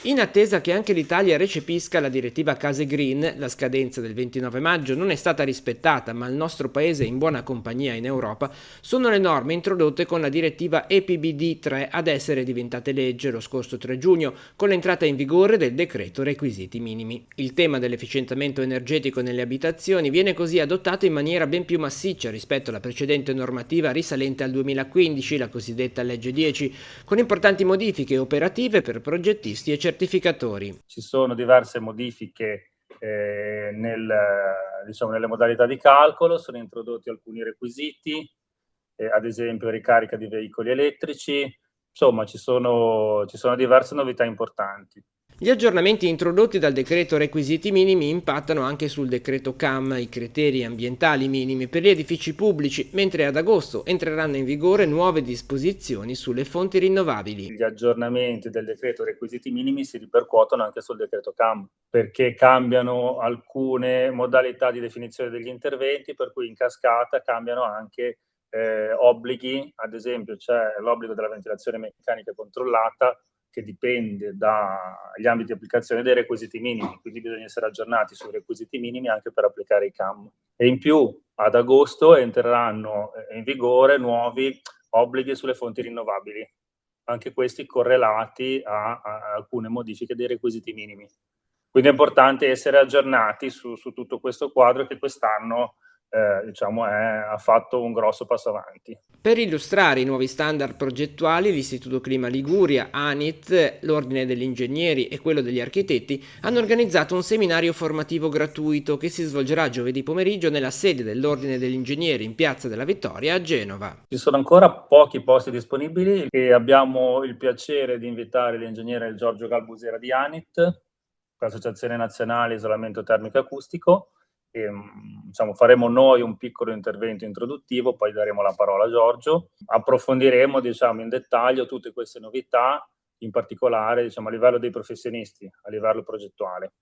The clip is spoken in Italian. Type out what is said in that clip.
In attesa che anche l'Italia recepisca la direttiva Case Green, la scadenza del 29 maggio non è stata rispettata, ma il nostro paese è in buona compagnia in Europa, sono le norme introdotte con la direttiva EPBD 3 ad essere diventate legge lo scorso 3 giugno, con l'entrata in vigore del decreto requisiti minimi. Il tema dell'efficientamento energetico nelle abitazioni viene così adottato in maniera ben più massiccia rispetto alla precedente normativa risalente al 2015, la cosiddetta legge 10, con importanti modifiche operative per progettisti e certificatori. Ci sono diverse modifiche diciamo, nelle modalità di calcolo, sono introdotti alcuni requisiti, ad esempio ricarica di veicoli elettrici, insomma ci sono diverse novità importanti. Gli aggiornamenti introdotti dal decreto requisiti minimi impattano anche sul decreto CAM, i criteri ambientali minimi per gli edifici pubblici, mentre ad agosto entreranno in vigore nuove disposizioni sulle fonti rinnovabili. Gli aggiornamenti del decreto requisiti minimi si ripercuotono anche sul decreto CAM, perché cambiano alcune modalità di definizione degli interventi, per cui in cascata cambiano anche obblighi, ad esempio c'è l'obbligo della ventilazione meccanica controllata che dipende dagli ambiti di applicazione dei requisiti minimi, quindi bisogna essere aggiornati sui requisiti minimi anche per applicare i CAM. E in più ad agosto entreranno in vigore nuovi obblighi sulle fonti rinnovabili, anche questi correlati a alcune modifiche dei requisiti minimi. Quindi è importante essere aggiornati su tutto questo quadro che quest'anno diciamo ha fatto un grosso passo avanti. Per illustrare i nuovi standard progettuali, l'Istituto Clima Liguria, ANIT, l'Ordine degli Ingegneri e quello degli Architetti hanno organizzato un seminario formativo gratuito che si svolgerà giovedì pomeriggio nella sede dell'Ordine degli Ingegneri in Piazza della Vittoria a Genova. Ci sono ancora pochi posti disponibili e abbiamo il piacere di invitare l'ingegnere Giorgio Galbusera di ANIT, l'Associazione Nazionale Isolamento Termico e Acustico, e diciamo, faremo noi un piccolo intervento introduttivo, poi daremo la parola a Giorgio, approfondiremo diciamo, in dettaglio tutte queste novità, in particolare diciamo, a livello dei professionisti, a livello progettuale.